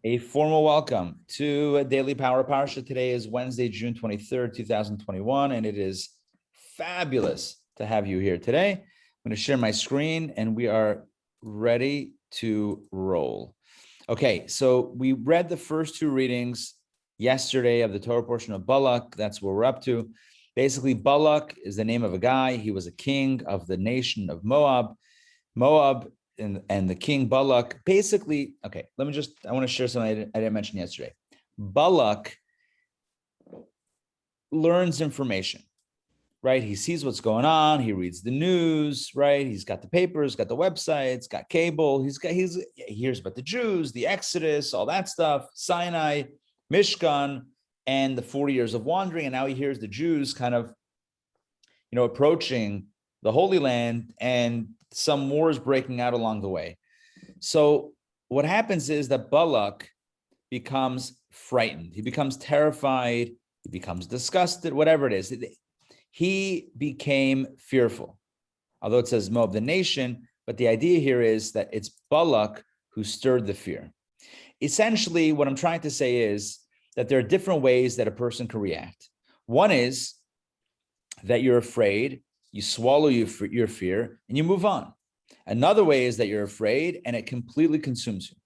A formal welcome to Daily Power Parsha. Today is Wednesday, June 23rd, 2021, and it is fabulous to have you here today. I'm going to share my screen, and we are ready to roll. Okay, so we read the first two readings yesterday of the Torah portion of Balak. That's where we're up to. Basically, Balak is the name of a guy. He was a king of the nation of Moab. And the king Balak, basically, okay, I want to share something I didn't mention yesterday. Balak learns information, right? He sees what's going on. He reads the news, right? He's got the papers, got the websites, got cable. He hears about the Jews, the Exodus, all that stuff, Sinai, Mishkan, and the 40 years of wandering. And now he hears the Jews kind of, approaching the Holy Land, and some wars breaking out along the way. So what happens is that Balak becomes frightened. He becomes terrified. He becomes disgusted, whatever it is. He became fearful. Although it says Moab, the nation, but the idea here is that it's Balak who stirred the fear. Essentially, what I'm trying to say is that there are different ways that a person can react. One is that you're afraid, you swallow your fear, and you move on. Another way is that you're afraid and it completely consumes you.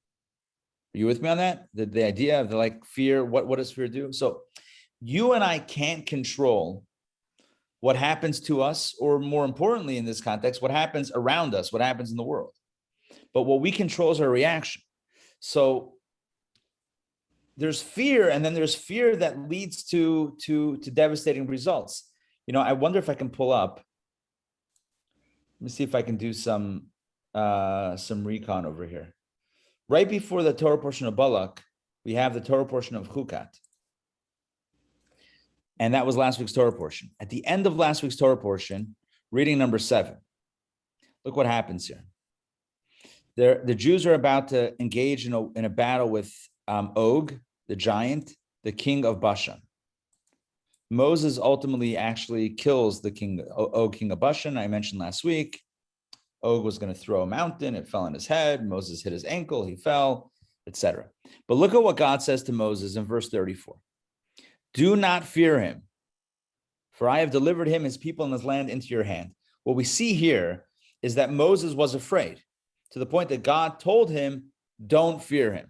Are you with me on that? The idea of the fear, what does fear do? So you and I can't control what happens to us, or more importantly in this context, what happens around us, what happens in the world. But what we control is our reaction. So there's fear, and then there's fear that leads to devastating results. I wonder if I can pull up. Let me see if I can do some recon over here. Right before the Torah portion of Balak, we have the Torah portion of Chukat. And that was last week's Torah portion. At the end of last week's Torah portion, reading number 7, look what happens here. The Jews are about to engage in a battle with Og, the giant, the king of Bashan. Moses ultimately actually kills the Og, king of Bashan. I mentioned last week, Og was going to throw a mountain. It fell on his head. Moses hit his ankle. He fell, etc. But look at what God says to Moses in verse 34. Do not fear him, for I have delivered him, his people, and his land into your hand. What we see here is that Moses was afraid, to the point that God told him, don't fear him.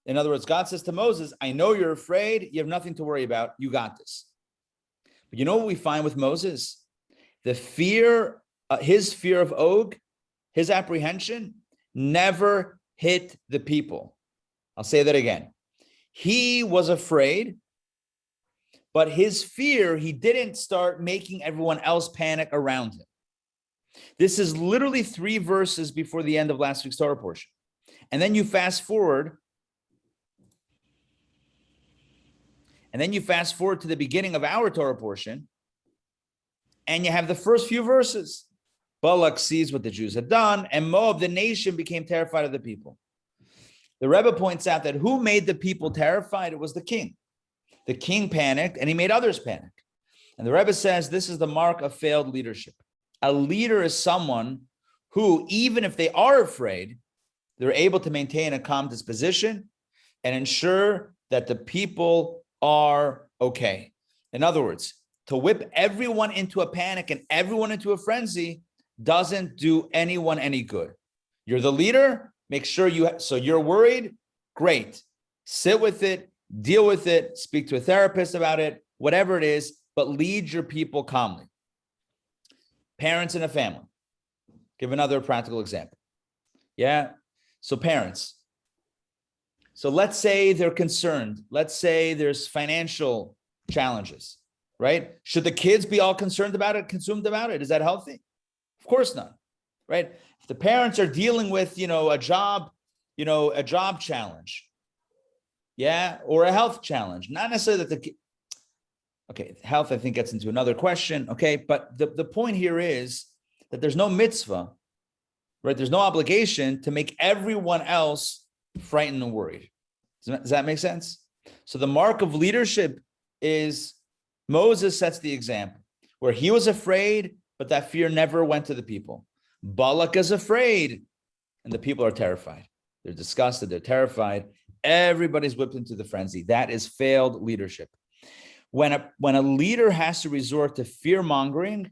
In other words, God says to Moses, I know you're afraid. You have nothing to worry about. You got this. But you know what we find with Moses? The fear, his fear of Og, his apprehension, never hit the people. I'll say that again. He was afraid, but his fear, he didn't start making everyone else panic around him. This is literally 3 verses before the end of last week's Torah portion. And then you fast forward. And then you fast forward to the beginning of our Torah portion, and you have the first few verses. Balak sees what the Jews had done, and Moab, the nation, became terrified of the people. The Rebbe points out that who made the people terrified? It was the king. The king panicked, and he made others panic. And the Rebbe says this is the mark of failed leadership. A leader is someone who, even if they are afraid, they're able to maintain a calm disposition and ensure that the people are okay. In other words, to whip everyone into a panic and everyone into a frenzy doesn't do anyone any good. You're the leader, make sure so you're worried, great. Sit with it, deal with it, speak to a therapist about it, whatever it is, but lead your people calmly. Parents in a family. Give another practical example. Yeah, so parents. So let's say they're concerned. Let's say there's financial challenges, right? Should the kids be all concerned about it, consumed about it? Is that healthy? Of course not, right? If the parents are dealing with, a job challenge, yeah, or a health challenge, not necessarily that health I think gets into another question, okay? But the point here is that there's no mitzvah, right? There's no obligation to make everyone else frightened and worried. Does that make sense? So the mark of leadership is Moses sets the example where he was afraid, but that fear never went to the people. Balak is afraid, and the people are terrified. They're disgusted, they're terrified, Everybody's whipped into the frenzy. That is failed leadership. When a leader has to resort to fear mongering,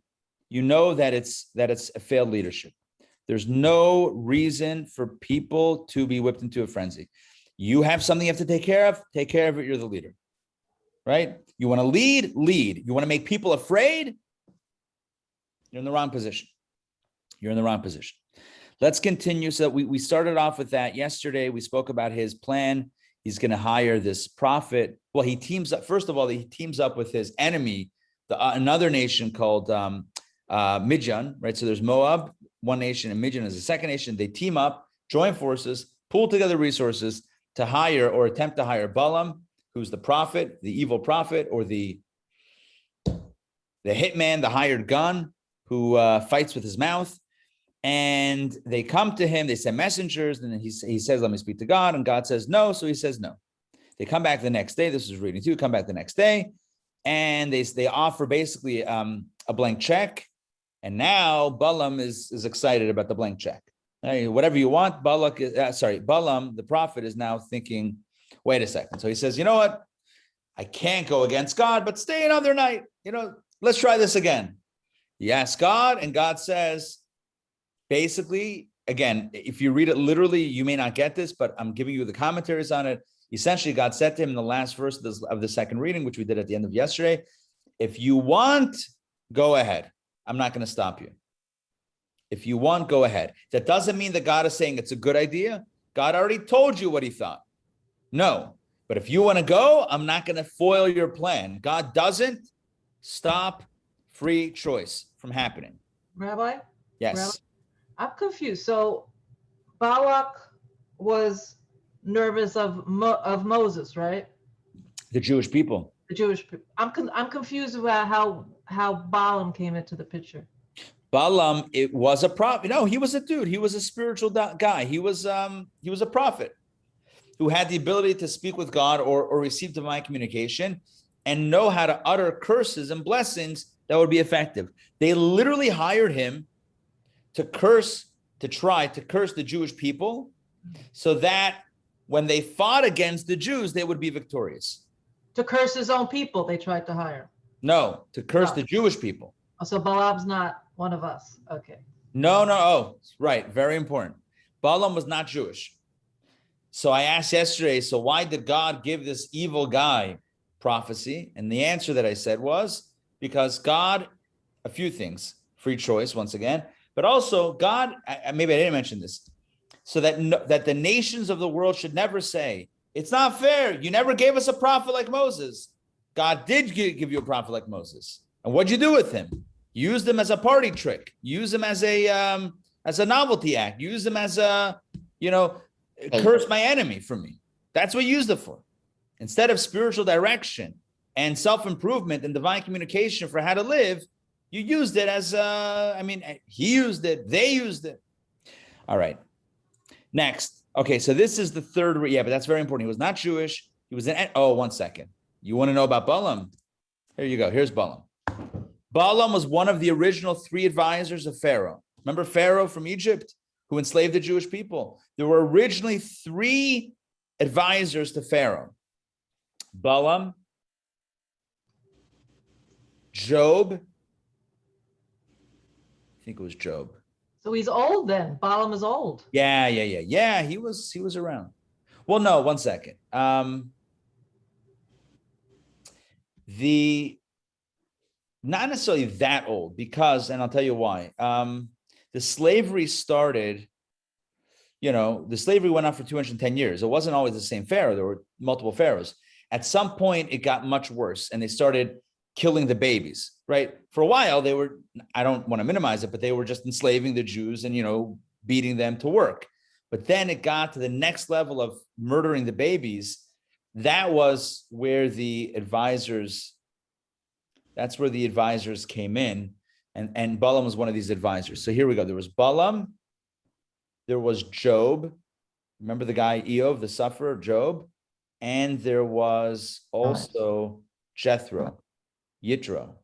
you know that it's a failed leadership. There's no reason for people to be whipped into a frenzy. You have something you have to take care of it. You're the leader, right? You want to lead. You want to make people afraid. You're in the wrong position. Let's continue. So we started off with that yesterday. We spoke about his plan. He's going to hire this prophet. Well, he teams up. First of all, he teams up with his enemy, another nation called Midian, right? So there's Moab, one nation, and Midian is the second nation. They team up, join forces, pull together resources to hire or attempt to hire Balaam, who's the prophet, the evil prophet, or the hitman, the hired gun, who fights with his mouth. And they come to him, they send messengers, and he says, let me speak to God. And God says no, so he says no. They come back the next day. This is reading too. Come back the next day, and they offer basically a blank check. And now Balaam is excited about the blank check. Whatever you want, Balaam, the prophet, is now thinking, wait a second. So he says, you know what? I can't go against God, but stay another night. Let's try this again. He asks God, and God says, basically, again, if you read it literally, you may not get this, but I'm giving you the commentaries on it. Essentially, God said to him in the last verse of the second reading, which we did at the end of yesterday, if you want, go ahead. I'm not going to stop you. If you want, go ahead. That doesn't mean that God is saying it's a good idea. God already told you what he thought. No. But if you want to go, I'm not going to foil your plan. God doesn't stop free choice from happening. Rabbi? Yes. Rabbi? I'm confused. So Balak was nervous of Moses, right? The Jewish people. The Jewish people. I'm confused about how Balaam came into the picture. Balaam, it was a prophet. No, he was a dude. He was a spiritual guy. He was a prophet who had the ability to speak with God or receive divine communication and know how to utter curses and blessings that would be effective. They literally hired him to try to curse the Jewish people so that when they fought against the Jews, they would be victorious. To curse his own people, they tried to hire. No, to curse the Jewish people. Oh, so Balaam's not one of us. Okay. No. Oh, right. Very important. Balaam was not Jewish. So I asked yesterday, so why did God give this evil guy prophecy? And the answer that I said was because God, a few things, free choice once again, but also God, maybe I didn't mention this, so that the nations of the world should never say, it's not fair. You never gave us a prophet like Moses. God did give you a prophet like Moses. And what'd you do with him? Use them as a party trick. Use them as a novelty act. Use them as curse my enemy from me. That's what you used it for. Instead of spiritual direction and self-improvement and divine communication for how to live, you used it as, he used it, they used it. All right. Next. Okay, so this is the third, but that's very important. He was not Jewish. He was one second. You want to know about Balaam? Here you go. Here's Balaam. Balaam was one of the original 3 advisors of Pharaoh. Remember Pharaoh from Egypt who enslaved the Jewish people? There were originally 3 advisors to Pharaoh. Balaam, Job. I think it was Job. So he's old then. Balaam is old. Yeah. He was around. Well, no, one second. Not necessarily that old, because, and I'll tell you why. The slavery started, the slavery went on for 210 years. It wasn't always the same pharaoh. There were multiple pharaohs. At some point, it got much worse, and they started killing the babies, right? For a while, they were, I don't want to minimize it, but they were just enslaving the Jews and, beating them to work. But then it got to the next level of murdering the babies. That was where the advisors came in, and Balaam was one of these advisors. So here we go. There was Balaam, there was Job. Remember the guy Eov, the sufferer, Job? And there was also Jethro, Yitro,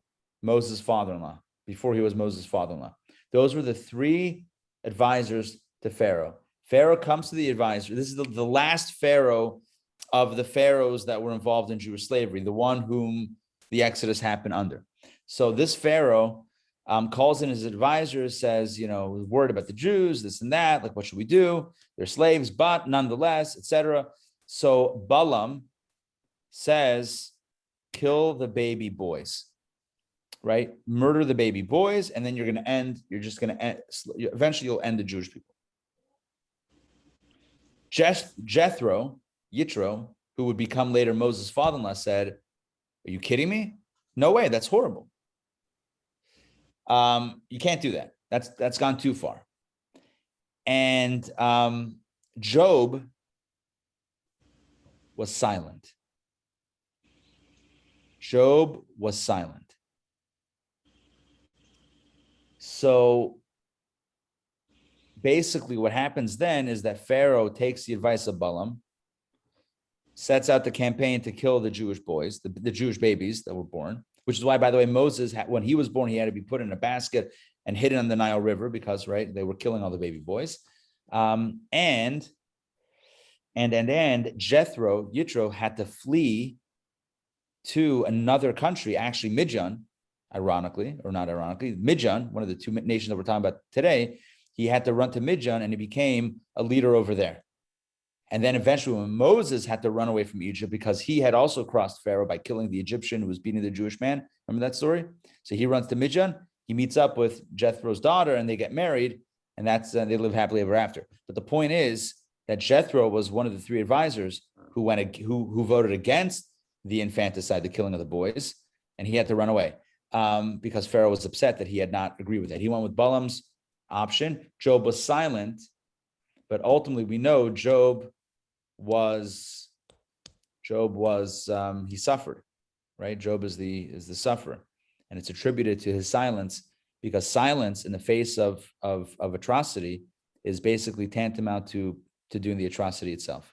Moses' father-in-law, before he was Moses' father-in-law. Those were the 3 advisors to Pharaoh. Pharaoh comes to the advisor. This is the last Pharaoh of the pharaohs that were involved in Jewish slavery, the one whom the Exodus happened under. So this pharaoh calls in his advisors, says, worried about the Jews, this and that, like, what should we do? They're slaves, but nonetheless, etc. So Balaam says, kill the baby boys, right? Murder the baby boys, and then eventually you'll end the Jewish people. Jethro, Yitro, who would become later Moses' father-in-law, said, are you kidding me? No way, that's horrible. You can't do that. That's gone too far. And Job was silent. Job was silent. So basically what happens then is that Pharaoh takes the advice of Balaam, sets out the campaign to kill the Jewish boys, the Jewish babies that were born, which is why, by the way, Moses, when he was born, he had to be put in a basket and hidden in the Nile River because, right, they were killing all the baby boys. And Jethro, Yitro, had to flee to another country, actually Midian, ironically, or not ironically, Midian, one of the two nations that we're talking about today. He had to run to Midian and he became a leader over there. And then eventually when Moses had to run away from Egypt because he had also crossed Pharaoh by killing the Egyptian who was beating the Jewish man. Remember that story? So he runs to Midian, he meets up with Jethro's daughter and they get married, and they live happily ever after. But the point is that Jethro was one of the three advisors who voted against the infanticide, the killing of the boys, and he had to run away because Pharaoh was upset that he had not agreed with that. He went with Balaam's option. Job was silent, but ultimately we know he suffered, right? Job is the sufferer, and it's attributed to his silence, because silence in the face of atrocity is basically tantamount to doing the atrocity itself,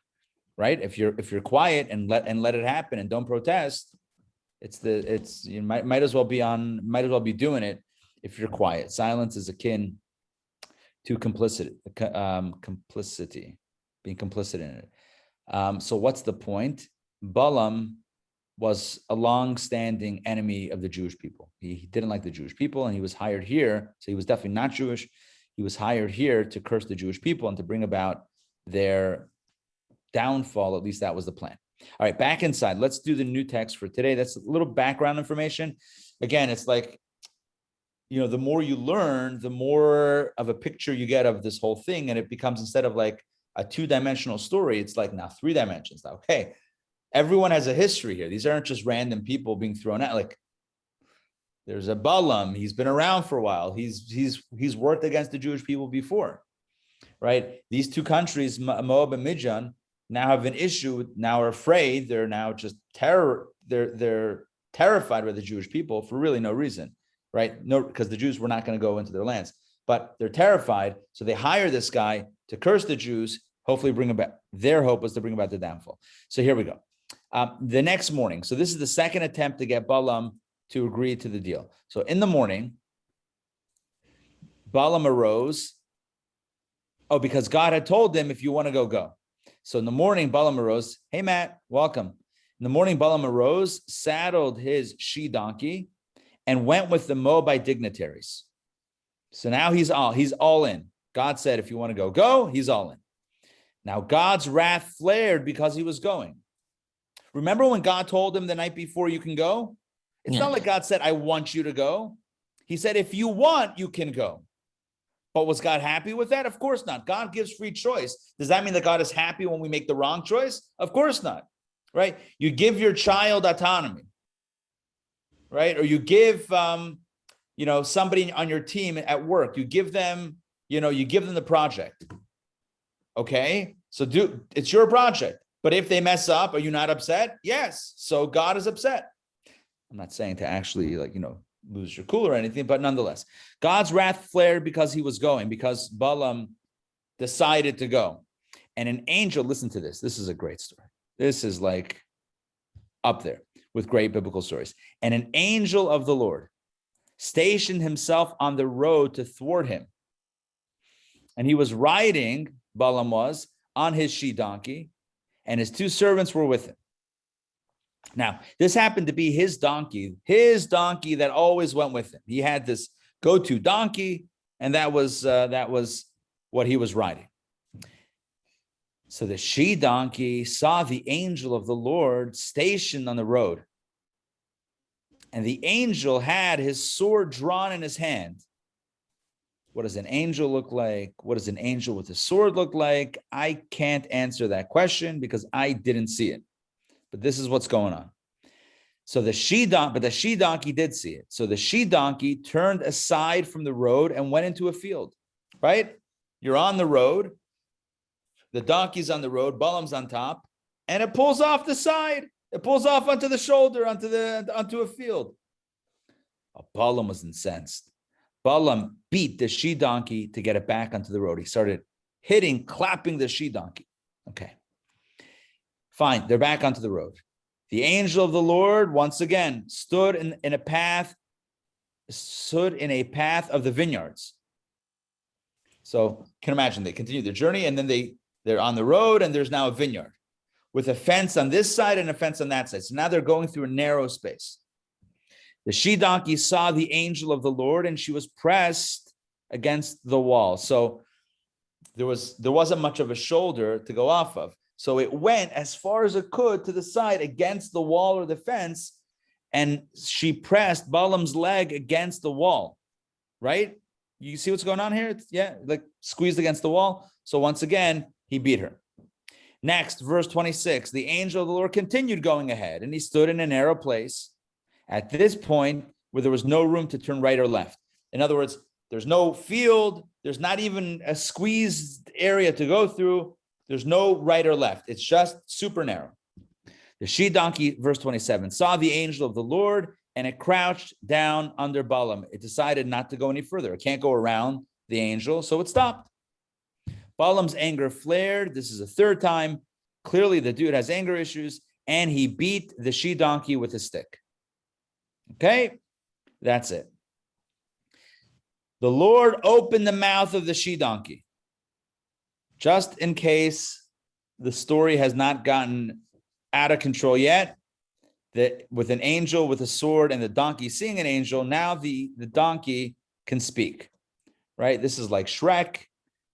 right? If you're quiet and let it happen and don't protest, you might as well be doing it if you're quiet. Silence is akin to complicity, being complicit in it. So what's the point? Balaam was a long-standing enemy of the Jewish people. He didn't like the Jewish people, and he was hired here. So he was definitely not Jewish. He was hired here to curse the Jewish people and to bring about their downfall. At least that was the plan. All right, back inside. Let's do the new text for today. That's a little background information. Again, it's like, the more you learn, the more of a picture you get of this whole thing. And it becomes, instead of like a two-dimensional story, it's like now 3 dimensions. Now, okay, everyone has a history here. These aren't just random people being thrown out. Like, there's a Balaam. He's been around for a while. He's worked against the Jewish people before, right? These two countries, Moab and Midian, now have an issue. Now are afraid. They're now just they're terrified by the Jewish people for really no reason, right? No, because the Jews were not going to go into their lands, but they're terrified. So they hire this guy to curse the Jews. Hopefully, bring about their hope was to bring about the downfall. So here we go. The next morning. So this is the second attempt to get Balaam to agree to the deal. So in the morning, Balaam arose. Oh, because God had told him, if you want to go, go. So in the morning, Balaam arose. Hey, Matt, welcome. In the morning, Balaam arose, saddled his she-donkey, and went with the Moabite dignitaries. So now he's all in. God said, if you want to go, go. He's all in. Now God's wrath flared because he was going. Remember when God told him the night before, you can go? It's not like God said, I want you to go. He said, if you want, you can go. But was God happy with that? Of course not. God gives free choice. Does that mean that God is happy when we make the wrong choice? Of course not, right? You give your child autonomy, right? Or you give, somebody on your team at work, you give them the project. Okay, so it's your project. But if they mess up, are you not upset? Yes. So God is upset. I'm not saying to actually lose your cool or anything, but nonetheless, God's wrath flared because he was going, because Balaam decided to go. And an angel, listen to this. This is a great story. This is like up there with great biblical stories. And an angel of the Lord stationed himself on the road to thwart him. And he was riding, Balaam was, on his she-donkey, and his 2 servants were with him. Now, this happened to be his donkey that always went with him. He had this go-to donkey, and that was what he was riding. So the she-donkey saw the angel of the Lord stationed on the road. And the angel had his sword drawn in his hand. What does an angel look like? What does an angel with a sword look like? I can't answer that question because I didn't see it. But this is what's going on. So the she-donkey did see it. So the she-donkey turned aside from the road and went into a field, right? You're on the road. The donkey's on the road, Balaam's on top, and it pulls off the side. It pulls off onto the shoulder, onto a field. Balaam was incensed. Balaam beat the she-donkey to get it back onto the road. He started clapping the she-donkey. Okay. Fine, they're back onto the road. The angel of the Lord, once again, stood in a path of the vineyards. So you can imagine they continue their journey, and then they're on the road, and there's now a vineyard with a fence on this side and a fence on that side. So now they're going through a narrow space. The she-donkey saw the angel of the Lord, and she was pressed against the wall. So there wasn't much of a shoulder to go off of. So it went as far as it could to the side against the wall or the fence, and she pressed Balaam's leg against the wall, right? You see what's going on here? Like squeezed against the wall. So once again, he beat her. Next, verse 26, the angel of the Lord continued going ahead, and he stood in a narrow place at this point where there was no room to turn right or left. In other words, there's no field. There's not even a squeezed area to go through. There's no right or left. It's just super narrow. The she-donkey, verse 27, saw the angel of the Lord, and it crouched down under Balaam. It decided not to go any further. It can't go around the angel, so it stopped. Balaam's anger flared. This is a 3rd time. Clearly, the dude has anger issues, and he beat the she-donkey with a stick. Okay, that's it. The Lord opened the mouth of the she-donkey. Just in case the story has not gotten out of control yet, that with an angel with a sword and the donkey seeing an angel, now the donkey can speak, right? This is like Shrek,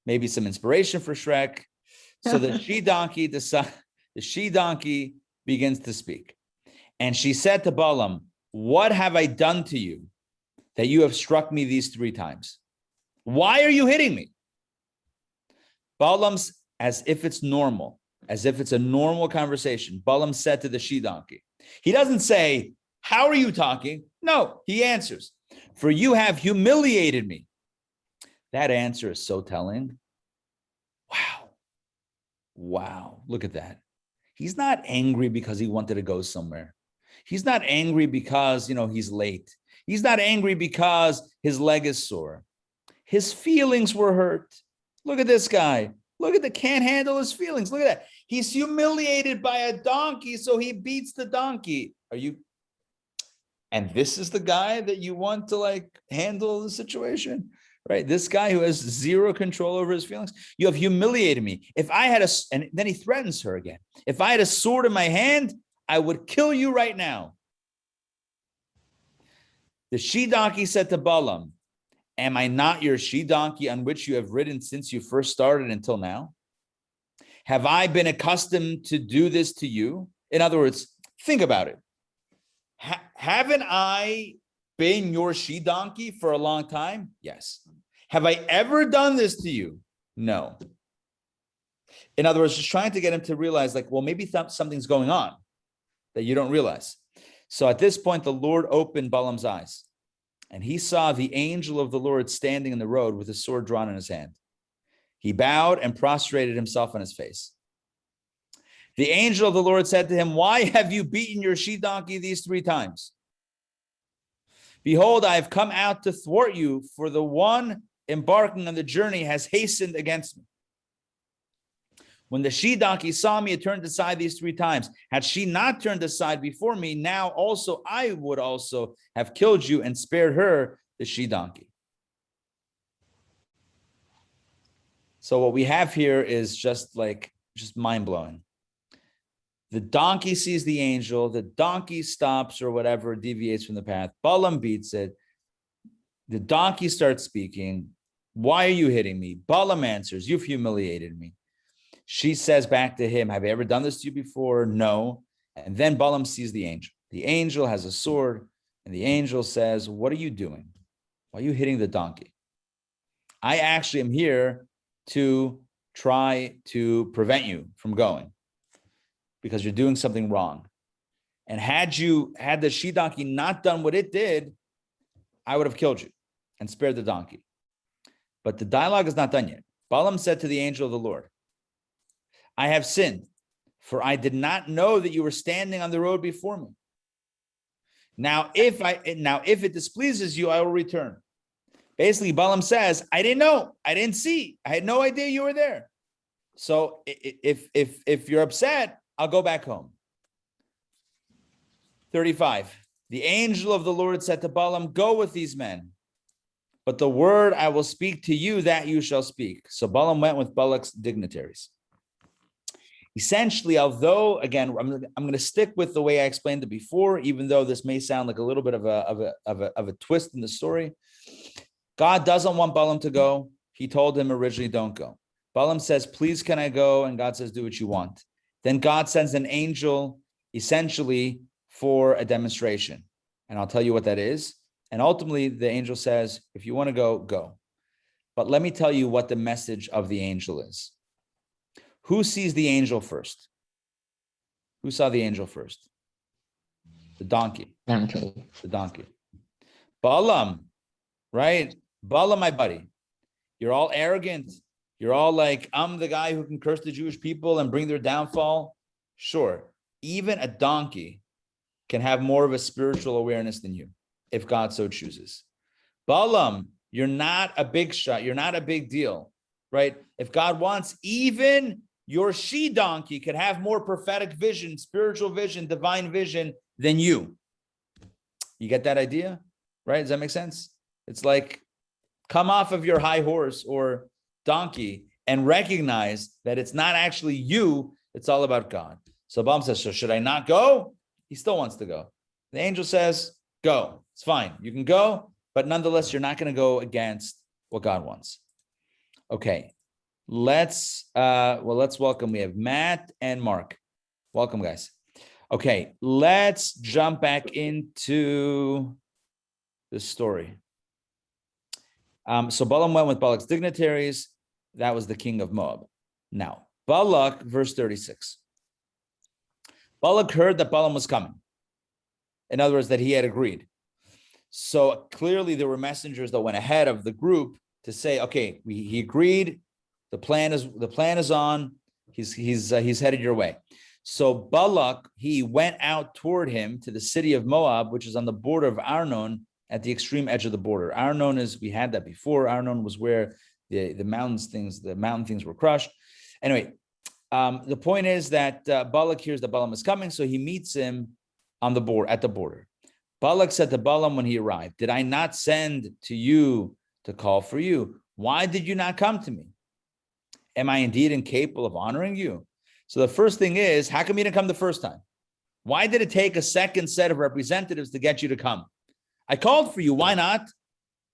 maybe some inspiration for Shrek. So the she-donkey begins to speak. And she said to Balaam, "What have I done to you that you have struck me these 3 times? Why are you hitting me?" Balaam's, as if it's normal, as if it's a normal conversation, Balaam said to the she-donkey. He doesn't say, "How are you talking?" No, he answers, "For you have humiliated me." That answer is so telling. Wow, look at that. He's not angry because he wanted to go somewhere. He's not angry because, he's late. He's not angry because his leg is sore. His feelings were hurt. Look at this guy. Look at can't handle his feelings. Look at that. He's humiliated by a donkey, so he beats the donkey. And this is the guy that you want to handle the situation, right? This guy who has zero control over his feelings. You have humiliated me. If I had and then he threatens her again. If I had a sword in my hand, I would kill you right now. The she-donkey said to Balaam, "Am I not your she-donkey on which you have ridden since you first started until now? Have I been accustomed to do this to you?" In other words, think about it. Haven't I been your she-donkey for a long time? Yes. Have I ever done this to you? No. In other words, just trying to get him to realize, maybe something's going on that you don't realize. So at this point, the Lord opened Balaam's eyes, and he saw the angel of the Lord standing in the road with a sword drawn in his hand. He bowed and prostrated himself on his face. The angel of the Lord said to him, "Why have you beaten your she-donkey these 3 times? Behold, I have come out to thwart you, for the one embarking on the journey has hastened against me. When the she-donkey saw me, it turned aside these 3 times. Had she not turned aside before me, now also I would also have killed you and spared her, the she-donkey." So what we have here is just mind-blowing. The donkey sees the angel. The donkey stops or whatever, deviates from the path. Balaam beats it. The donkey starts speaking. Why are you hitting me? Balaam answers, you've humiliated me. She says back to him, have I ever done this to you before? No. And then Balaam sees the angel. The angel has a sword, and the angel says, what are you doing? Why are you hitting the donkey? I actually am here to try to prevent you from going because you're doing something wrong. And had the she-donkey not done what it did, I would have killed you and spared the donkey. But the dialogue is not done yet. Balaam said to the angel of the Lord, I have sinned, for I did not know that you were standing on the road before me. Now, if it displeases you, I will return. Basically, Balaam says, I didn't know, I didn't see, I had no idea you were there. So if you're upset, I'll go back home. 35. The angel of the Lord said to Balaam, go with these men, but the word I will speak to you, that you shall speak. So Balaam went with Balak's dignitaries. Essentially, although, again, I'm going to stick with the way I explained it before, even though this may sound like a little bit of a twist in the story. God doesn't want Balaam to go. He told him originally, don't go. Balaam says, please, can I go? And God says, do what you want. Then God sends an angel, essentially, for a demonstration. And I'll tell you what that is. And ultimately, the angel says, if you want to go, go. But let me tell you what the message of the angel is. Who sees the angel first? Who saw the angel first? The donkey. Donkey. The donkey. Balaam, right? Balaam, my buddy. You're all arrogant. You're all like, I'm the guy who can curse the Jewish people and bring their downfall. Sure. Even a donkey can have more of a spiritual awareness than you, if God so chooses. Balaam, you're not a big shot. You're not a big deal, right? If God wants, even your she-donkey could have more prophetic vision, spiritual vision, divine vision than you. You get that idea, right? Does that make sense? It's like, come off of your high horse or donkey and recognize that it's not actually you, it's all about God. So Balaam says, so should I not go? He still wants to go. The angel says, go. It's fine. You can go, but nonetheless, you're not going to go against what God wants. Okay. Let's welcome. We have Matt and Mark. Welcome, guys. Okay, let's jump back into the story. So Balaam went with Balak's dignitaries. That was the king of Moab. Now, Balak, verse 36. Balak heard that Balaam was coming. In other words, that he had agreed. So clearly there were messengers that went ahead of the group to say, okay, he agreed. The plan is on. He's headed your way. So Balak, he went out toward him to the city of Moab, which is on the border of Arnon, at the extreme edge of the border. Arnon is, we had that before. Arnon was where the mountain things were crushed. Anyway, the point is that Balak hears that Balaam is coming, so he meets him on the border, at the border. Balak said to Balaam when he arrived, did I not send to you to call for you? Why did you not come to me? Am I indeed incapable of honoring you? So the first thing is, how come you didn't come the first time? Why did it take a second set of representatives to get you to come? I called for you. Why not?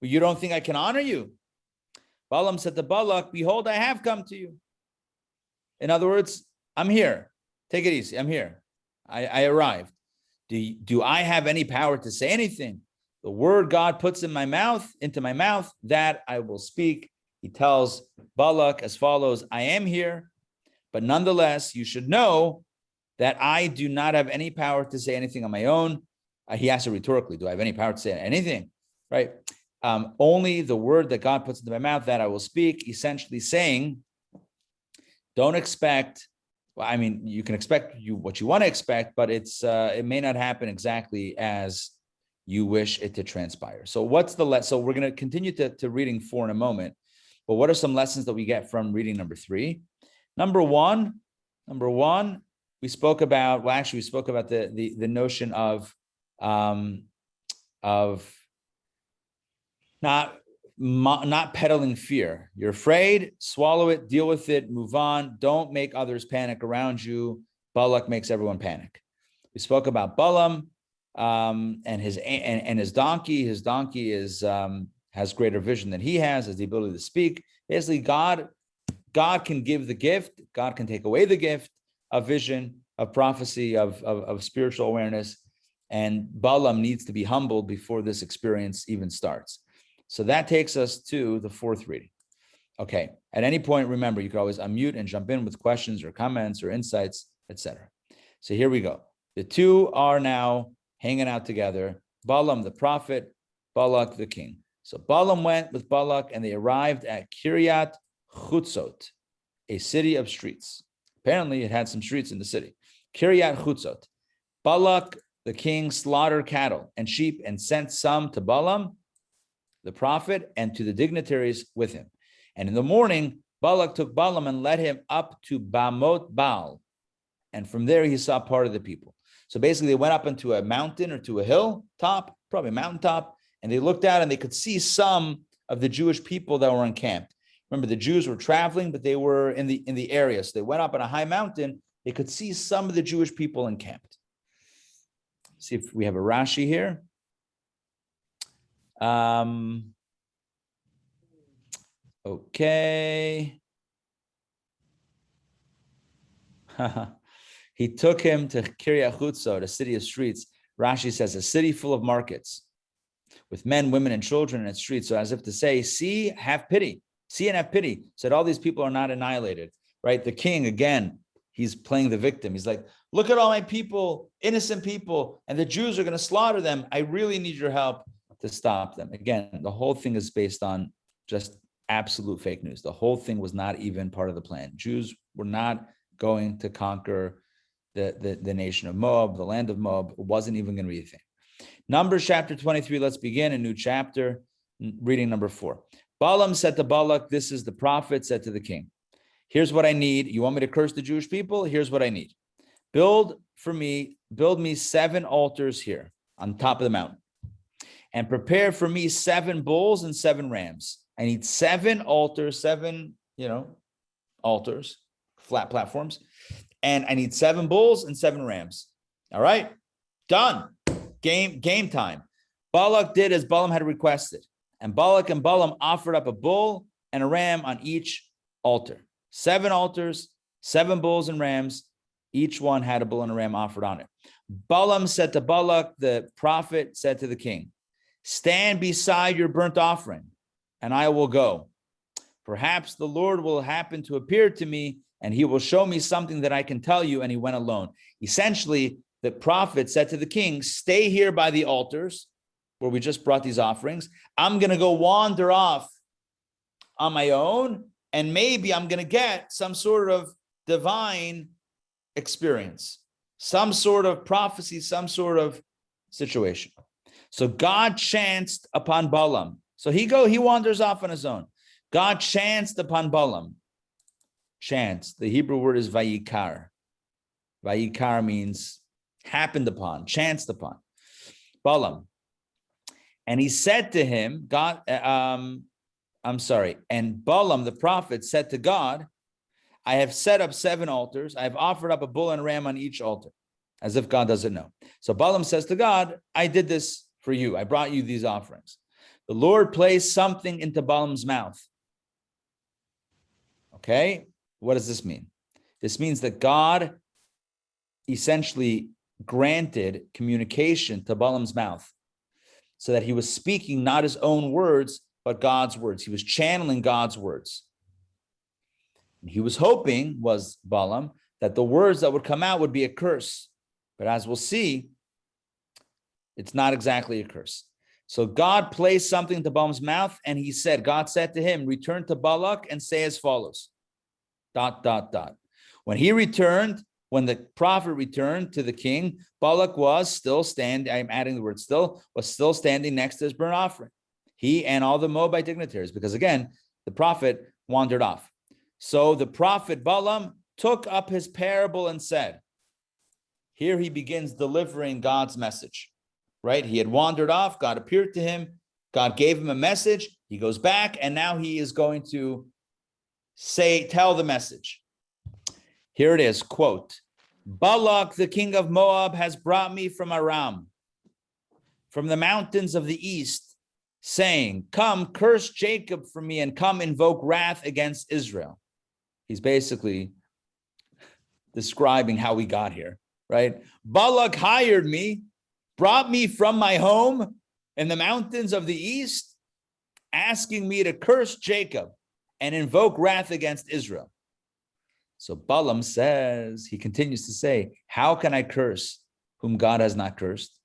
Well, you don't think I can honor you? Balaam said to Balak, behold, I have come to you. In other words, I'm here. Take it easy. I'm here. I arrived. Do I have any power to say anything? The word God puts in my mouth, into my mouth, that I will speak. He tells Balak as follows, I am here, but nonetheless, you should know that I do not have any power to say anything on my own. He asked it rhetorically, do I have any power to say anything? Right? Only the word that God puts into my mouth, that I will speak, essentially saying, don't expect, well, I mean, you can expect what you want to expect, but it may not happen exactly as you wish it to transpire. So what's the lesson? So we're going to continue to reading 4 in a moment, but what are some lessons that we get from reading number 3? Number one, we spoke about the notion of not peddling fear. You're afraid, swallow it, deal with it, move on. Don't make others panic around you. Balak makes everyone panic. We spoke about Balaam and his donkey. His donkey has greater vision than he has the ability to speak. Basically, God can give the gift. God can take away the gift of vision, of prophecy, of spiritual awareness. And Balaam needs to be humbled before this experience even starts. So that takes us to the fourth reading. Okay, at any point, remember, you can always unmute and jump in with questions or comments or insights, etc. So here we go. The two are now hanging out together. Balaam the prophet, Balak the king. So Balaam went with Balak and they arrived at Kiryat Chutzot, a city of streets. Apparently it had some streets in the city. Kiryat Chutzot. Balak the king slaughtered cattle and sheep and sent some to Balaam, the prophet, and to the dignitaries with him. And in the morning, Balak took Balaam and led him up to Bamot Baal. And from there, he saw part of the people. So basically, they went up into a mountain or to a hill top, probably a mountaintop, and they looked out and they could see some of the Jewish people that were encamped. Remember, the Jews were traveling, but they were in the area. So they went up on a high mountain. They could see some of the Jewish people encamped. See if we have a Rashi here. Okay. He took him to Kiryat Chutzot, a city of streets. Rashi says, a city full of markets, with men, women, and children in its streets. So as if to say, see, have pity. See and have pity. Said all these people are not annihilated, right? The king, again, he's playing the victim. He's like, look at all my people, innocent people, and the Jews are going to slaughter them. I really need your help to stop them. Again, the whole thing is based on just absolute fake news. The whole thing was not even part of the plan. Jews were not going to conquer the nation of Moab, the land of Moab. It wasn't even going to be a thing. Numbers chapter 23, let's begin a new chapter, reading number 4. Balaam said to Balak, this is the prophet, said to the king, here's what I need. You want me to curse the Jewish people? Here's what I need. Build me 7 altars here on top of the mountain, and prepare for me 7 bulls and 7 rams. I need 7 altars, 7, altars, flat platforms. And I need 7 bulls and 7 rams. All right, done. Game time. Balak did as Balaam had requested. And Balak and Balaam offered up a bull and a ram on each altar. 7 altars, 7 bulls and rams. Each one had a bull and a ram offered on it. Balaam said to Balak, the prophet said to the king, stand beside your burnt offering, and I will go. Perhaps the Lord will happen to appear to me, and he will show me something that I can tell you. And he went alone. Essentially, the prophet said to the king, stay here by the altars where we just brought these offerings. I'm going to go wander off on my own, and maybe I'm going to get some sort of divine experience, some sort of prophecy, some sort of situation. So God chanced upon Balaam. So he wanders off on his own. God chanced upon Balaam. Chance. The Hebrew word is vayikar. Vayikar means happened upon, chanced upon. Balaam. And he said to him, and Balaam, the prophet, said to God, I have set up 7 altars. I have offered up a bull and a ram on each altar, as if God doesn't know. So Balaam says to God, I did this for you. I brought you these offerings. The Lord placed something into Balaam's mouth. Okay, what does this mean? This means that God essentially granted communication to Balaam's mouth so that he was speaking not his own words, but God's words. He was channeling God's words. And he was hoping, was Balaam, that the words that would come out would be a curse. But as we'll see, it's not exactly a curse. So God placed something into Balaam's mouth, and God said to him, return to Balak and say as follows, ... When the prophet returned to the king, Balak was still standing, I'm adding the word still, was still standing next to his burnt offering. He and all the Moabite dignitaries, because again, the prophet wandered off. So the prophet Balaam took up his parable and said, here he begins delivering God's message, right? He had wandered off. God appeared to him. God gave him a message. He goes back, and now he is going to tell the message. Here it is, quote, Balak, the king of Moab, has brought me from Aram, from the mountains of the east, saying, come, curse Jacob for me, and come invoke wrath against Israel. He's basically describing how we got here, right? Balak hired me, brought me from my home in the mountains of the east, asking me to curse Jacob and invoke wrath against Israel. So Balaam says, he continues to say, how can I curse whom God has not cursed?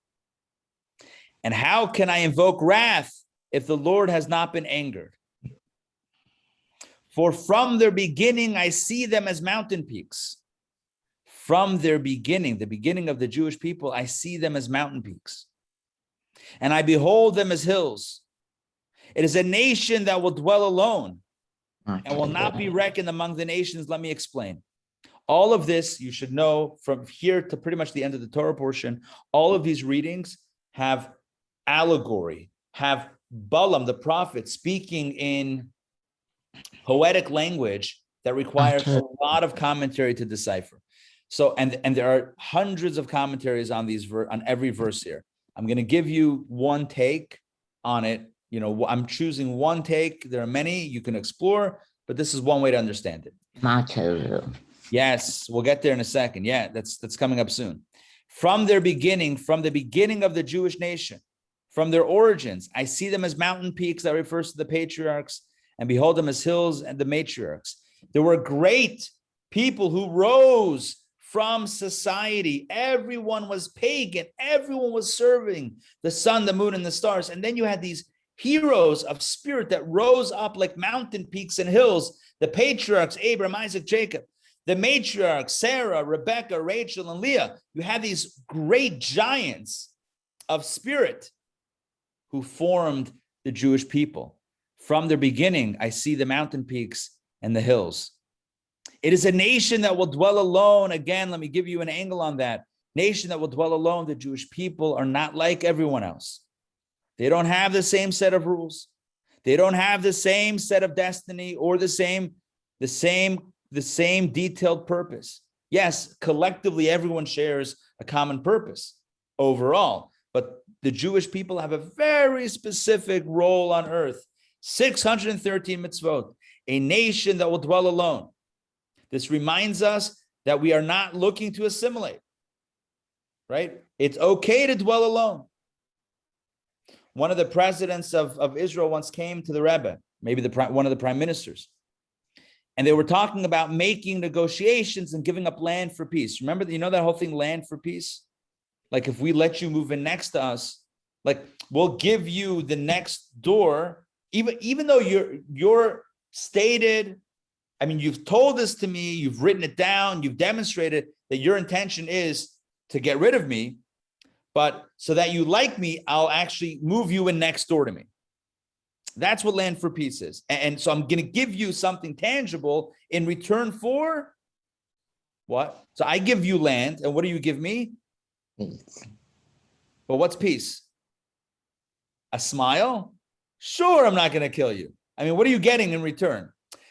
And how can I invoke wrath if the Lord has not been angered? For from their beginning, I see them as mountain peaks. From their beginning, the beginning of the Jewish people, I see them as mountain peaks. And I behold them as hills. It is a nation that will dwell alone and will not be reckoned among the nations. Let me explain. All of this, you should know, from here to pretty much the end of the Torah portion, all of these readings have allegory, have Balaam, the prophet, speaking in poetic language that requires a lot of commentary to decipher. So, and there are hundreds of commentaries on these on every verse here. I'm going to give you one take on it. You know, I'm choosing one take. There are many you can explore, but this is one way to understand it. Yes, we'll get there in a second. Yeah, that's coming up soon. From their beginning, from the beginning of the Jewish nation, from their origins, I see them as mountain peaks. That refers to the patriarchs, and behold them as hills and the matriarchs. There were great people who rose from society. Everyone was pagan. Everyone was serving the sun, the moon, and the stars. And then you had these heroes of spirit that rose up like mountain peaks and hills. The patriarchs, Abraham, Isaac, Jacob. The matriarchs, Sarah, Rebecca, Rachel, and Leah. You had these great giants of spirit who formed the Jewish people. From their beginning, I see the mountain peaks and the hills. It is a nation that will dwell alone. Again, let me give you an angle on that. Nation that will dwell alone. The Jewish people are not like everyone else. They don't have the same set of rules. They don't have the same set of destiny or the same detailed purpose. Yes, collectively, everyone shares a common purpose overall, but the Jewish people have a very specific role on earth. 613 mitzvot, a nation that will dwell alone. This reminds us that we are not looking to assimilate, right? It's okay to dwell alone. One of the presidents of Israel once came to the Rebbe, maybe one of the prime ministers, and they were talking about making negotiations and giving up land for peace. Remember, you know that whole thing, land for peace? Like if we let you move in next to us, like we'll give you the next door, even though you're stated, I mean, you've told this to me, you've written it down, you've demonstrated that your intention is to get rid of me, but so that you like me, I'll actually move you in next door to me. That's what land for peace is. And so I'm going to give you something tangible in return for what? So I give you land, and what do you give me? Peace. But what's peace? A smile? Sure, I'm not going to kill you. I mean, what are you getting in return?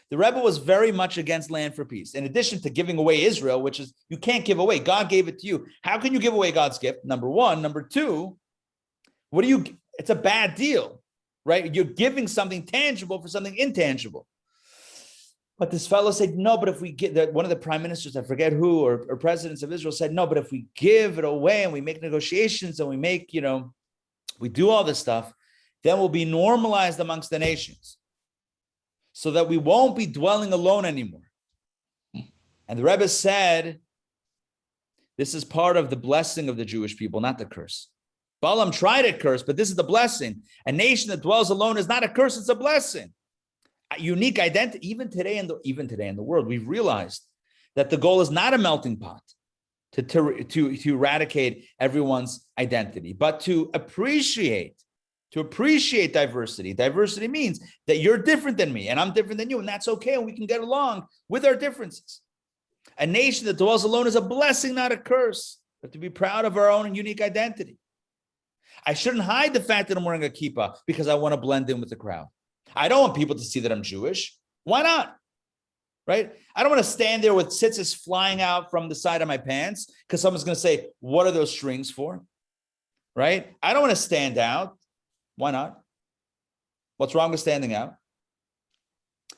The Rebbe was very much against land for peace. In addition to giving away Israel, which is, you can't give away. God gave it to you. How can you give away God's gift? Number one. Number two, it's a bad deal, right? You're giving something tangible for something intangible. But this fellow said, no, but if we get that, one of the prime ministers, I forget who, or presidents of Israel said, no, but if we give it away and we make negotiations and we make, we do all this stuff, then we'll be normalized amongst the nations so that we won't be dwelling alone anymore. And the Rebbe said, this is part of the blessing of the Jewish people, not the curse. Balaam tried a curse, but this is the blessing. A nation that dwells alone is not a curse, it's a blessing. A unique identity. Even today in the world, we've realized that the goal is not a melting pot to eradicate everyone's identity, but to appreciate diversity. Diversity means that you're different than me and I'm different than you, and that's okay, and we can get along with our differences. A nation that dwells alone is a blessing, not a curse, but to be proud of our own unique identity. I shouldn't hide the fact that I'm wearing a kippah because I want to blend in with the crowd. I don't want people to see that I'm Jewish. Why not? right? I don't want to stand there with tzitzis flying out from the side of my pants because someone's going to say, what are those strings for? Right? I don't want to stand out. Why not? What's wrong with standing out?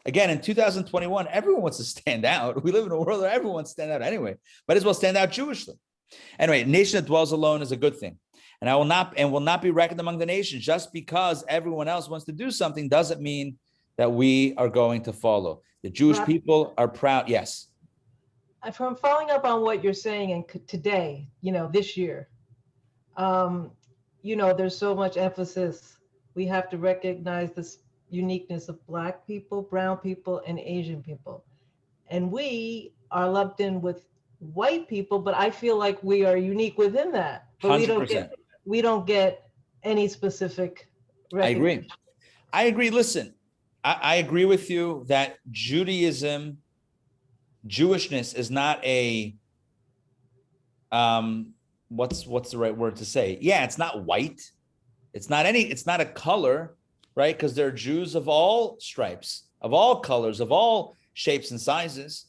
Again, in 2021, everyone wants to stand out. We live in a world where everyone wants to stand out anyway. Might as well stand out Jewishly. Anyway, a nation that dwells alone is a good thing. And will not be reckoned among the nations. Just because everyone else wants to do something doesn't mean that we are going to follow. The Jewish people are proud. Yes. From following up on what you're saying, and today, this year, there's so much emphasis. We have to recognize this uniqueness of Black people, brown people, and Asian people. And we are lumped in with white people, but I feel like we are unique within that. But 100%. we don't get any specific recognition. I agree. Listen, I agree with you that Judaism, Jewishness is not a what's the right word to say? Yeah, it's not white. It's not a color, right? Because there are Jews of all stripes, of all colors, of all shapes and sizes.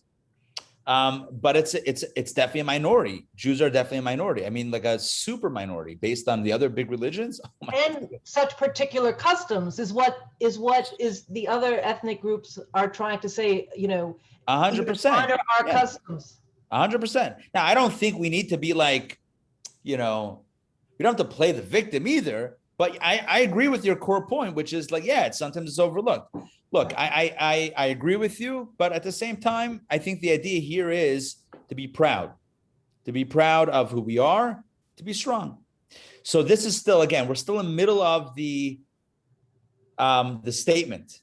But it's definitely a minority. Jews are definitely a minority. I mean, like a super minority based on the other big religions. Oh and God. Such particular customs is what the other ethnic groups are trying to say, 100%. Honor our customs. 100%. Now, I don't think we need to be like, we don't have to play the victim either. But I agree with your core point, which is like, sometimes it's overlooked. Look, I agree with you, but at the same time, I think the idea here is to be proud of who we are, to be strong. So this is still, again, we're still in the middle of the statement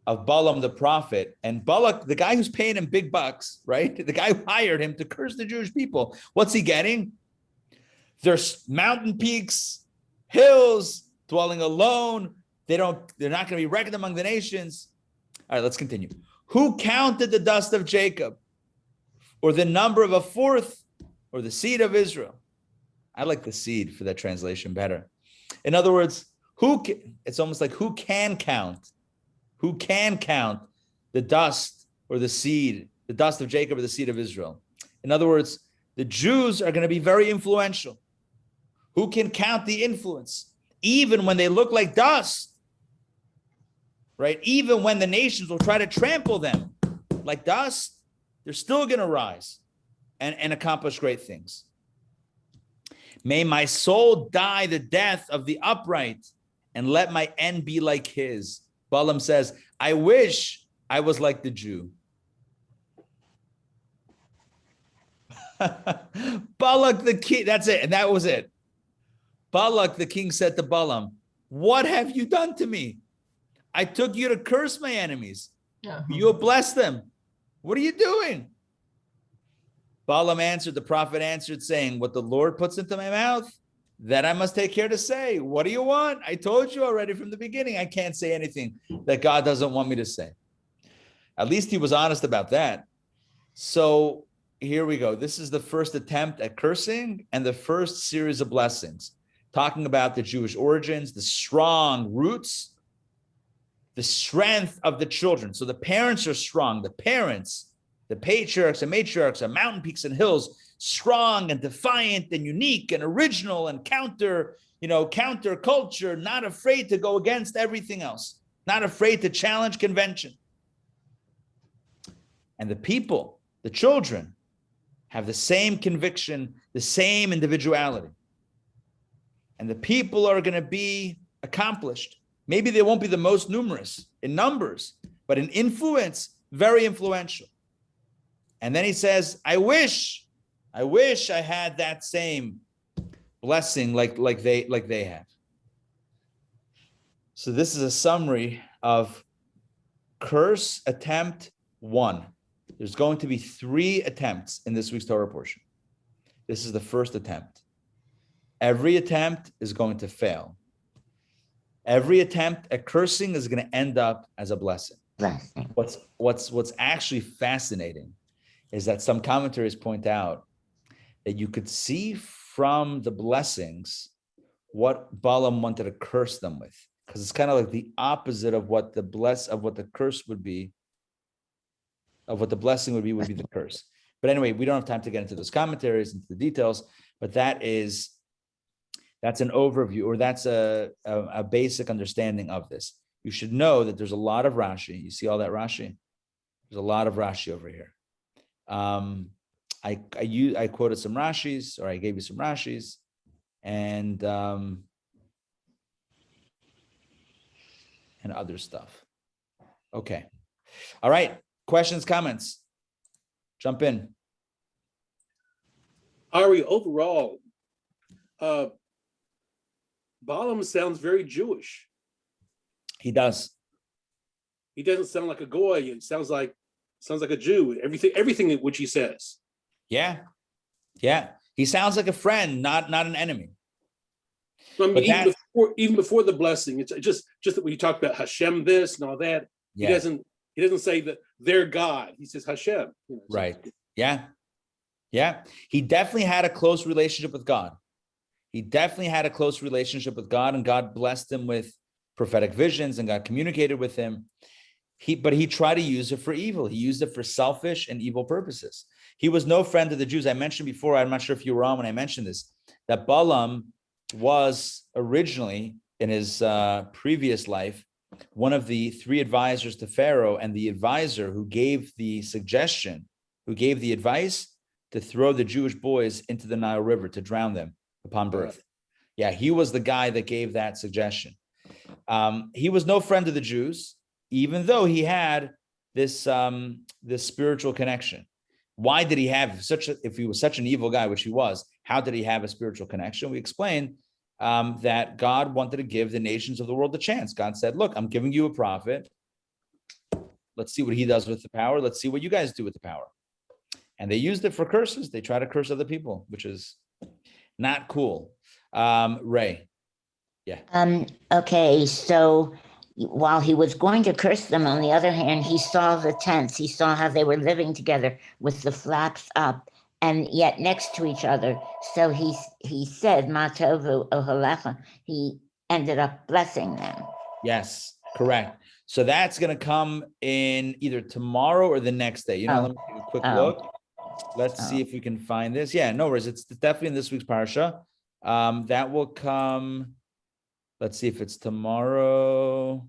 of Balaam the prophet, and Balak, the guy who's paying him big bucks, right? The guy who hired him to curse the Jewish people. What's he getting? There's mountain peaks, hills, dwelling alone. They're not going to be reckoned among the nations. All right, let's continue. Who counted the dust of Jacob, or the number of a fourth, or the seed of Israel? I like the seed for that translation better. In other words, it's almost like who can count? Who can count the dust or the seed, the dust of Jacob or the seed of Israel? In other words, the Jews are going to be very influential. Who can count the influence? Even when they look like dust, right? Even when the nations will try to trample them like dust, they're still going to rise and accomplish great things. May my soul die the death of the upright, and let my end be like his. Balaam says, I wish I was like the Jew. Balak the king, that's it, and that was it. Balak the king said to Balaam, what have you done to me? I took you to curse my enemies. You have blessed them. What are you doing? Balaam answered, the prophet answered, saying, what the Lord puts into my mouth, that I must take care to say. What do you want? I told you already from the beginning, I can't say anything that God doesn't want me to say. At least he was honest about that. So here we go. This is the first attempt at cursing and the first series of blessings, talking about the Jewish origins, the strong roots, the strength of the children. So the parents are strong. The parents, the patriarchs and matriarchs are mountain peaks and hills, strong and defiant and unique and original and counter culture, not afraid to go against everything else, not afraid to challenge convention. And the people, the children, have the same conviction, the same individuality. And the people are going to be accomplished. Maybe they won't be the most numerous in numbers, but in influence, very influential. And then he says, I wish I had that same blessing like they have. So this is a summary of curse attempt 1. There's going to be 3 attempts in this week's Torah portion. This is the first attempt. Every attempt is going to fail. Every attempt at cursing is going to end up as a blessing. What's actually fascinating is that some commentaries point out that you could see from the blessings what Balaam wanted to curse them with, because it's kind of like the opposite of what the curse would be of what the blessing would be the curse. But anyway, we don't have time to get into those commentaries, into the details, but that's an overview, or that's a basic understanding of this. You should know that there's a lot of Rashi. You see all that Rashi? There's a lot of Rashi over here. I quoted some Rashis, or I gave you some Rashis, and other stuff. Okay. All right. Questions, comments? Jump in. Ari, overall, Balaam sounds very Jewish. He does. He doesn't sound like a goy. It sounds like a Jew. Everything which he says. Yeah. He sounds like a friend, not an enemy. I mean, even before the blessing, it's just that when you talk about Hashem this and all that, he doesn't say that they're God. He says Hashem. Right. Yeah. He definitely had a close relationship with God. And God blessed him with prophetic visions, and God communicated with him. But he tried to use it for evil. He used it for selfish and evil purposes. He was no friend of the Jews. I mentioned before, I'm not sure if you were on when I mentioned this, that Balaam was originally, in his previous life, one of the 3 advisors to Pharaoh, and the advisor who gave the advice to throw the Jewish boys into the Nile River to drown them upon birth. Yeah, he was the guy that gave that suggestion. He was no friend of the Jews, even though he had this spiritual connection. Why did he have if he was such an evil guy, which he was, how did he have a spiritual connection? We explained that God wanted to give the nations of the world a chance. God said, look, I'm giving you a prophet. Let's see what he does with the power. Let's see what you guys do with the power. And they used it for curses. They try to curse other people, which is not cool. Ray. Yeah. Okay, so while he was going to curse them, on the other hand, he saw the tents. He saw how they were living together with the flaps up and yet next to each other. So he said, Matovu Ohalecha. He ended up blessing them. Yes, correct. So that's going to come in either tomorrow or the next day. Let me take a quick look. Let's see if we can find this. Yeah, no worries. It's definitely in this week's Parsha. That will come. Let's see if it's tomorrow.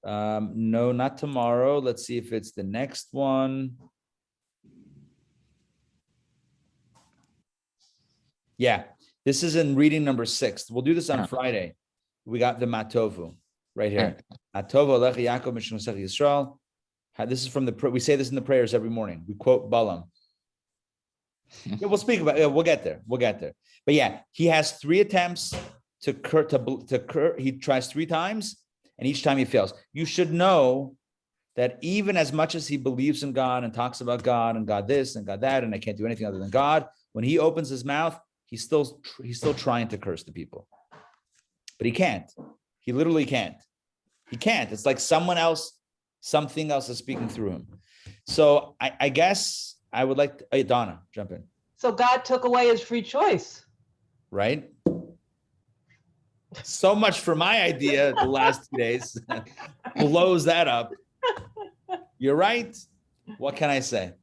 No, not tomorrow. Let's see if it's the next one. Yeah, this is in reading number 6. We'll do this on Friday. We got the Matovu right here. Matovu Alecha Yaakov Mishkan Masech Yisrael. This is from we say this in the prayers every morning. We quote Balaam. Yeah, we'll speak about it. We'll get there. But yeah, he has 3 attempts to curse. He tries 3 times, and each time he fails. You should know that even as much as he believes in God and talks about God and God this and God that, and I can't do anything other than God, when he opens his mouth, he's still trying to curse the people. But he can't. He literally can't. He can't. It's like something else is speaking through him. So I guess I would like to, Donna, jump in. So God took away his free choice. Right? So much for my idea the last 2 days. Blows that up. You're right. What can I say?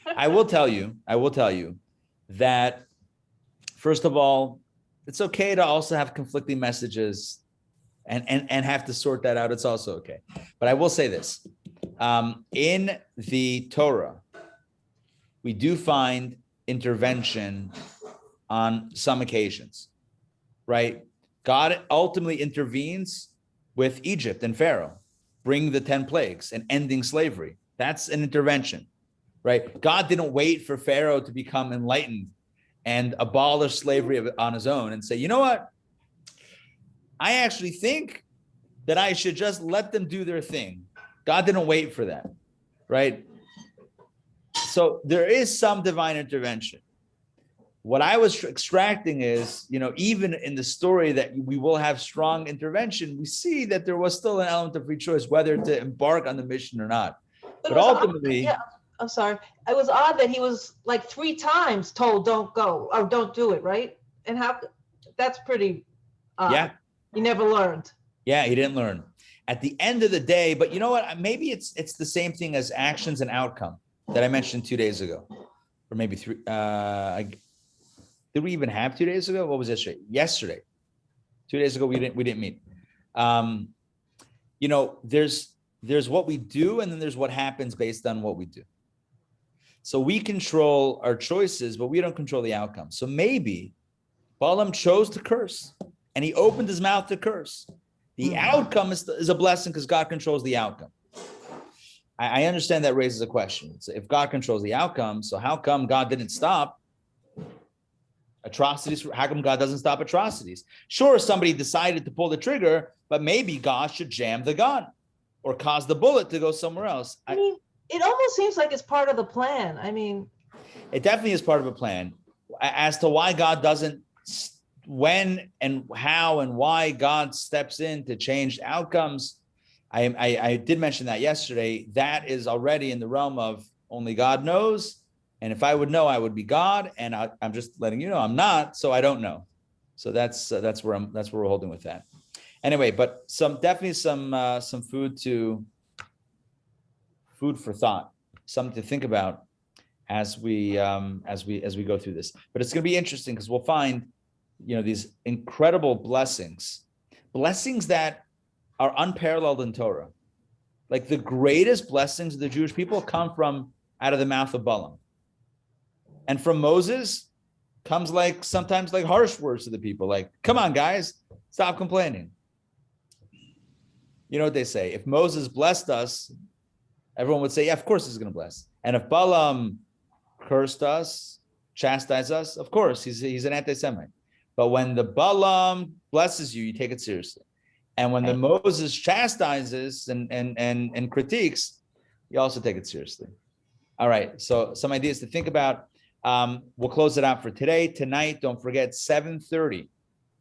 I will tell you that, first of all, it's okay to also have conflicting messages and have to sort that out. It's also okay. But I will say this. In the Torah, we do find intervention on some occasions, right? God ultimately intervenes with Egypt and Pharaoh, bringing the 10 plagues and ending slavery. That's an intervention, right? God didn't wait for Pharaoh to become enlightened and abolish slavery on his own and say, you know what? I actually think that I should just let them do their thing. God didn't wait for that, right? So there is some divine intervention. What I was extracting is, even in the story that we will have strong intervention, we see that there was still an element of free choice, whether to embark on the mission or not. But ultimately, I'm sorry. It was odd that he was like 3 times told don't go or don't do it, right? And that's pretty odd. Yeah. He never learned. Yeah, he didn't learn. at the end of the day, but you know what? Maybe it's the same thing as actions and outcome that I mentioned 2 days ago, or maybe three. Did we even have 2 days ago? What was yesterday? Yesterday, 2 days ago, we didn't meet. There's what we do, and then there's what happens based on what we do. So we control our choices, but we don't control the outcome. So maybe Balaam chose to curse, and he opened his mouth to curse. The outcome is a blessing because God controls the outcome. I understand that raises a question. So if God controls the outcome, so how come God didn't stop atrocities? How come God doesn't stop atrocities? Sure, somebody decided to pull the trigger, but maybe God should jam the gun or cause the bullet to go somewhere else. I mean, it almost seems like it's part of the plan. I mean, it definitely is part of a plan. As to why God doesn't, when and how and why God steps in to change outcomes, I did mention that yesterday. That is already in the realm of only God knows. And if I would know, I would be God. And I'm just letting you know I'm not, so I don't know. So that's where we're holding with that. Anyway, but definitely some food for thought, something to think about as we go through this. But it's going to be interesting because we'll find, these incredible blessings that are unparalleled in Torah. Like the greatest blessings of the Jewish people come from out of the mouth of Balaam. And from Moses comes sometimes harsh words to the people, like, come on, guys, stop complaining. You know what they say? If Moses blessed us, everyone would say, yeah, of course he's going to bless. And if Balaam cursed us, chastised us, of course, he's an anti-Semite. But when the Balaam blesses you, you take it seriously. And when the Moses chastises and critiques, you also take it seriously. All right, so some ideas to think about. We'll close it out for today. Tonight, don't forget, 7:30.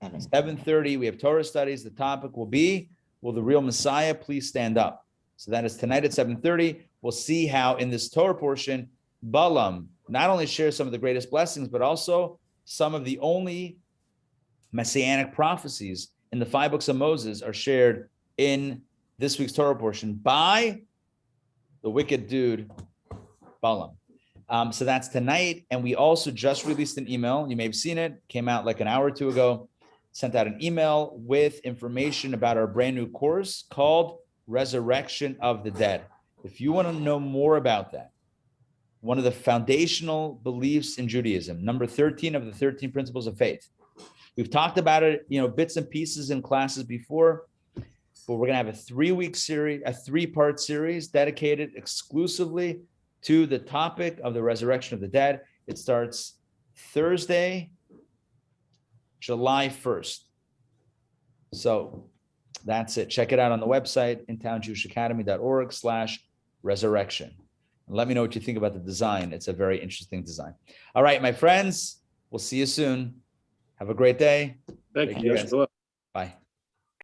7:30, we have Torah studies. The topic will be, will the real Messiah please stand up? So that is tonight at 7:30. We'll see how in this Torah portion, Balaam not only shares some of the greatest blessings, but also some of the only messianic prophecies in the 5 books of Moses are shared in this week's Torah portion by the wicked dude, Balaam. So that's tonight. And we also just released an email. You may have seen it. Came out like an hour or two ago. Sent out an email with information about our brand new course called Resurrection of the Dead. If you want to know more about that, one of the foundational beliefs in Judaism, number 13 of the 13 principles of faith. We've talked about it, bits and pieces in classes before, but we're going to have a 3-week series, a 3-part series dedicated exclusively to the topic of the resurrection of the dead. It starts Thursday, July 1st. So that's it. Check it out on the website, intownjewishacademy.org/resurrection. And let me know what you think about the design. It's a very interesting design. All right, my friends, we'll see you soon. Have a great day. Thank you. Bye.